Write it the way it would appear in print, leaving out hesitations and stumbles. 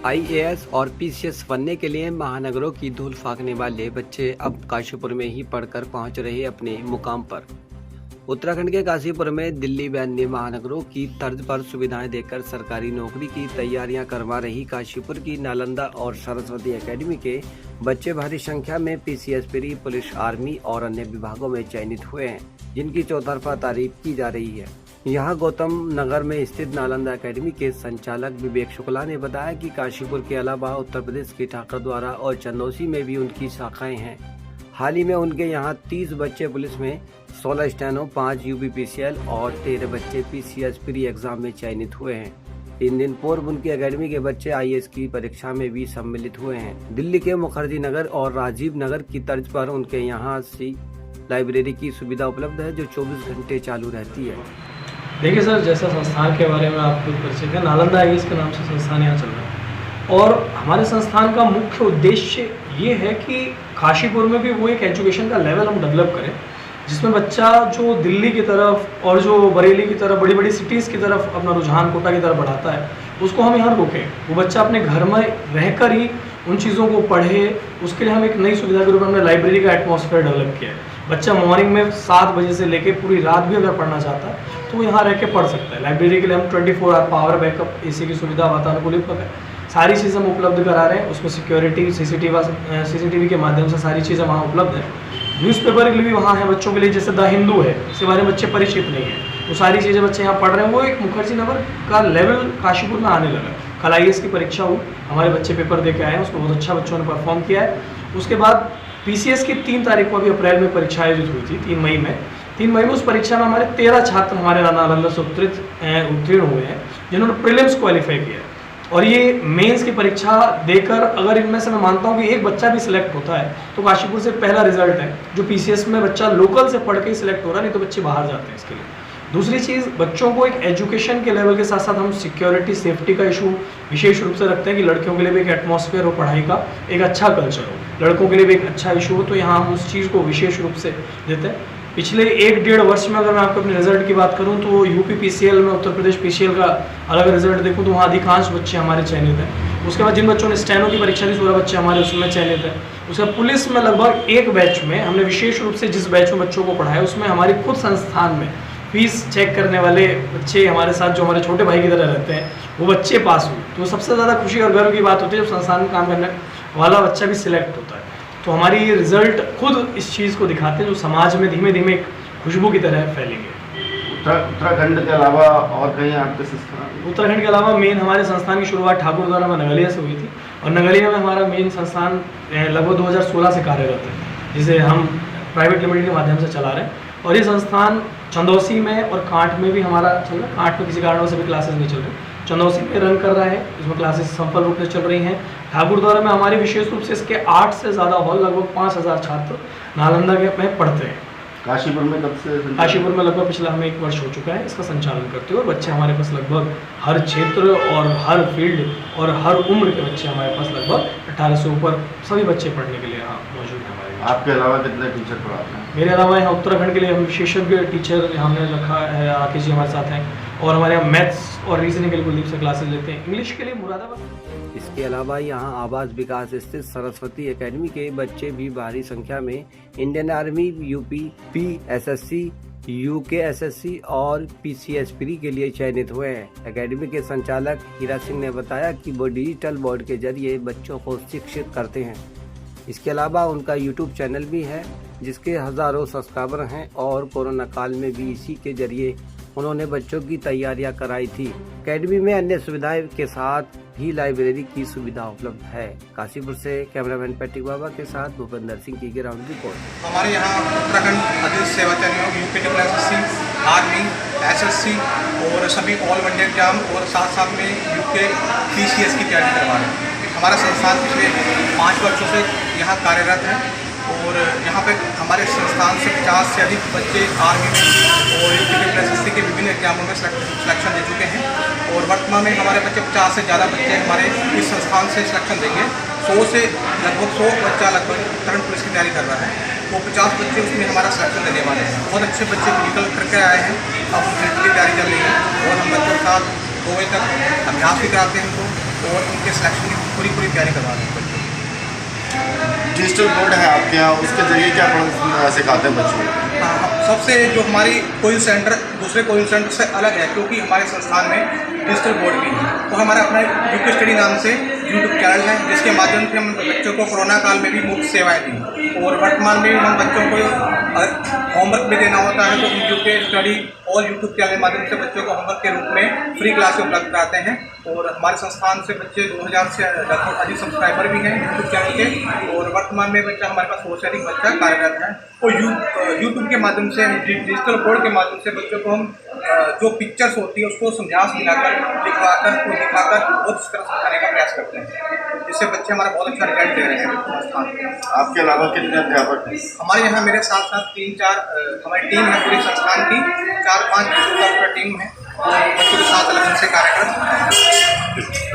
IAS और PCS बनने के लिए महानगरों की धूल फांकने वाले बच्चे अब काशीपुर में ही पढ़कर पहुंच रहे अपने मुकाम पर। उत्तराखंड के काशीपुर में दिल्ली बैंड ने महानगरों की तर्ज पर सुविधाएं देकर सरकारी नौकरी की तैयारियां करवा रही काशीपुर की नालंदा और सरस्वती एकेडमी के बच्चे भारी संख्या में पीसीएस प्री, पुलिस, आर्मी और अन्य विभागों में चयनित हुए हैं, जिनकी चौतरफा तारीफ की जा रही है। यहाँ गौतम नगर में स्थित नालंदा एकेडमी के संचालक विवेक शुक्ला ने बताया कि काशीपुर के अलावा उत्तर प्रदेश के ठाकुरद्वारा और चंदौसी में भी उनकी शाखाएं हैं। हाल ही में उनके यहाँ 30 बच्चे पुलिस में, 16 स्टेनो, 5 यूपीपीसीएल और 13 बच्चे पीसीएस प्री एग्जाम में चयनित हुए हैं। 3 दिन पूर्व उनकी एकेडमी के बच्चे आईएएस की परीक्षा में भी सम्मिलित हुए हैं। दिल्ली के मुखर्जी नगर और राजीव नगर की तर्ज पर उनके यहाँ सी लाइब्रेरी की सुविधा उपलब्ध है, जो 24 घंटे चालू रहती है। देखिए सर, जैसा संस्थान के बारे में आपको परिचित है, नालंदा आईएएस के नाम से संस्थान यहाँ चल रहा है और हमारे संस्थान का मुख्य उद्देश्य ये है कि काशीपुर में भी वो एक एजुकेशन का लेवल हम डेवलप करें, जिसमें बच्चा जो दिल्ली की तरफ और जो बरेली की तरफ, बड़ी बड़ी सिटीज़ की तरफ अपना रुझान कोटा की तरफ बढ़ाता है, उसको हम यहाँ रोकें। वो बच्चा अपने घर में रहकर ही उन चीज़ों को पढ़े। उसके लिए हम एक नई सुविधा के रूप में हमने लाइब्रेरी का एटमॉस्फेयर डेवलप किया है। बच्चा मॉर्निंग में 7 बजे से लेके पूरी रात भी अगर पढ़ना चाहता है तो वो यहाँ रह के पढ़ सकता है। लाइब्रेरी के लिए हम 24 आवर पावर बैकअप, एसी की सुविधा, वातानुकूलित सारी चीज़ें हम उपलब्ध करा रहे हैं। उसमें सिक्योरिटी, सीसीटीवी के माध्यम से सारी चीज़ें वहाँ उपलब्ध हैं। न्यूज़पेपर के लिए भी वहाँ है बच्चों के लिए, जैसे द हिंदू है, इसके बारे में बच्चे परिचित नहीं है, वो सारी चीज़ें बच्चे यहाँ पढ़ रहे हैं। वो एक मुखर्जी नगर का लेवल काशीपुर में आने लगा। कल आईएएस की परीक्षा हुई, हमारे बच्चे पेपर दे के आए हैं, उसमें बहुत अच्छा बच्चों ने परफॉर्म किया है। उसके बाद पीसीएस की 3 तारीख को अभी अप्रैल में परीक्षा आयोजित हुई थी, 3 मई में उस परीक्षा में हमारे 13 छात्र हमारे नालंदा से उत्तीर्ण हुए हैं, जिन्होंने प्रीलिम्स क्वालिफाई किया है। और ये मेंस की परीक्षा देकर अगर इनमें से मैं मानता हूँ कि एक बच्चा भी सिलेक्ट होता है तो काशीपुर से पहला रिजल्ट है। जो पीसीएस में बच्चा लोकल से पढ़ के ही सिलेक्ट हो रहा है, नहीं तो बच्चे बाहर जाते हैं इसके लिए। दूसरी चीज़, बच्चों को एक एजुकेशन के लेवल के साथ साथ हम सिक्योरिटी, सेफ्टी का इशू विशेष रूप से रखते हैं कि लड़कियों के लिए भी एक एटमॉस्फेयर हो, पढ़ाई का एक अच्छा कल्चर हो, लड़कों के लिए भी एक अच्छा इशू हो, तो यहाँ हम उस चीज़ को विशेष रूप से देते हैं। पिछले 1-1.5 वर्ष में अगर मैं आपको अपने रिजल्ट की बात करूं तो यूपीपीसीएल में, उत्तर प्रदेश पीसीएल का अलग रिजल्ट देखूं तो वहाँ अधिकांश बच्चे हमारे चयनित हैं। उसके बाद जिन बच्चों ने स्टेनो की परीक्षा दी, 16 बच्चे हमारे उसमें चयनित हैं। उसके बाद पुलिस में लगभग एक बैच में हमने विशेष रूप से जिस बैच में बच्चों को पढ़ाया, उसमें हमारी खुद संस्थान में फीस चेक करने वाले बच्चे हमारे साथ, जो हमारे छोटे भाई की तरह रहते हैं, वो बच्चे पास हुए। तो सबसे ज़्यादा खुशी और गर्व की बात होती है जब संस्थान में काम करने वाला बच्चा भी सिलेक्ट होता है। तो हमारी ये रिजल्ट खुद इस चीज़ को दिखाते हैं, जो समाज में धीमे धीमे एक खुशबू की तरह फैलेंगे। उत्तराखंड के अलावा और कहीं आपके संस्थान? उत्तराखंड के अलावा मेन हमारे संस्थान की शुरुआत ठाकुरद्वारा में नगलिया से हुई थी और नगलिया में हमारा मेन संस्थान लगभग 2016 से कार्यरत है, जिसे हम प्राइवेट लिमिटेड के माध्यम से चला रहे हैं। और ये संस्थान चंदौसी में और कांट में भी हमारा चल रहा है। कांट में किसी कारणों से भी क्लासेस नहीं चल रही, चंदौसी में रन कर रहा है, इसमें क्लासेस सफल रूप से चल रही हैं। ठाकुरद्वारा में हमारी विशेष रूप से इसके 8 से ज़्यादा हॉल, लगभग 5000 छात्र नालंदा के में पढ़ते हैं। काशीपुर में कब से? काशीपुर में लगभग पिछला हमें 1 वर्ष हो चुका है इसका संचालन करते हुए। और बच्चे हमारे पास लगभग हर क्षेत्र और हर फील्ड और हर उम्र के बच्चे हमारे पास लगभग 18 से ऊपर सभी बच्चे पढ़ने के लिए यहाँ मौजूद हैं हमारे। आपके अलावा कितने टीचर पढ़ाते हैं? मेरे अलावा यहाँ उत्तराखंड के लिए हम विशेषज्ञ टीचर हमने रखा है, राकेश जी हमारे साथ हैं। और हमारे यहाँ मैथ्स और रीजनिंग के लिए कुलदीप से क्लासेस लेते हैं। इंग्लिश के लिए मुरादाबाद। इसके अलावा यहाँ आवास विकास स्थित सरस्वती एकेडमी के बच्चे भी भारी संख्या में इंडियन आर्मी, यूपीपीएसएससी, यूकेएसएससी और पीसीएस प्री के लिए चयनित हुए हैं। एकेडमी के संचालक हीरा सिंह ने बताया कि वो डिजिटल बोर्ड के जरिए बच्चों को शिक्षित करते हैं। इसके अलावा उनका यूट्यूब चैनल भी है, जिसके हज़ारों सब्सक्राइबर हैं और कोरोना काल में भी इसी के जरिए उन्होंने बच्चों की तैयारियां कराई थी। एकेडमी में अन्य सुविधाएं के साथ भी लाइब्रेरी की सुविधा उपलब्ध है। काशीपुर से कैमरामैन पैट्रिक बाबा के साथ भूपेंद्र सिंह की ग्राउंड रिपोर्ट। हमारे यहाँ उत्तराखंड अतिरिक्त सेवा चयनियों, यूपीपीएसएससी, आर्मी, एसएससी और सभी ऑल इंडिया एग्जाम और साथ में यूकेपीसीएस की तैयारी करवा रहे हैं। हमारा संस्थान पिछले 5 वर्षों से यहाँ कार्यरत है और यहाँ पे हमारे संस्थान से 50 से अधिक बच्चे आर्मी में और यूपीपीएसएससी के विभिन्न एग्जामों में सिलेक्शन दे चुके हैं। और वर्तमान में हमारे बच्चे 50 से ज़्यादा बच्चे हमारे इस संस्थान से सिलेक्शन देंगे। 100 से लगभग 100 बच्चा उत्तराखंड पुलिस की तैयारी कर रहा है, वो 50 बच्चे उसमें हमारा सिलेक्शन देने वाले हैं। बहुत अच्छे बच्चे निकल करके आए हैं, अब उनकी तैयारी चल रही है और हम बच्चों के साथ 2 बजे तक अभ्यास भी कराते हैं उनको। और उनके सिलेक्शन की पूरी तैयारी करवा रहे हैं बच्चों को। डिजिटल बोर्ड है आपके यहाँ, उसके जरिए क्या पढ़ना सिखाते हैं बच्चों को? हाँ, सबसे जो हमारी कोचिंग सेंटर दूसरे कोचिंग सेंटर से अलग है, क्योंकि हमारे संस्थान में डिजिटल बोर्ड भी है। तो हमारा अपना यूके स्टडी नाम से यूट्यूब चैनल है, जिसके माध्यम से हम बच्चों को कोरोना काल में भी मुफ्त सेवाएं दी, और वर्तमान में हम बच्चों को होमवर्क भी देना होता है तो हम यूके स्टडी और यूट्यूब चैनल के माध्यम से बच्चों को होमवर्क के रूप में फ्री क्लास उपलब्ध कराते हैं। और हमारे संस्थान से बच्चे 2000 से लगभग अधिक सब्सक्राइबर भी हैं यूट्यूब चैनल के, और वर्तमान में बच्चा हमारे पास 100 से अधिक बच्चा कार्यरत है। और यूट्यूब के माध्यम से डिजिटल बोर्ड के माध्यम से बच्चों को हम जो पिक्चर्स होती है उसको समझा दिलाकर दिखाकर बहुत इस तरह सिखाने का प्रयास करते हैं, जिससे बच्चे हमारा बहुत अच्छा रिजल्ट दे रहे हैं संस्थान में। आपके अलावा कितने अध्यापक हैं? हमारे यहाँ मेरे साथ साथ 3-4 हमारी टीम है पूरी संस्थान की, 4-5 टीम है, और बच्चों के साथ अलग से कार्यक्रम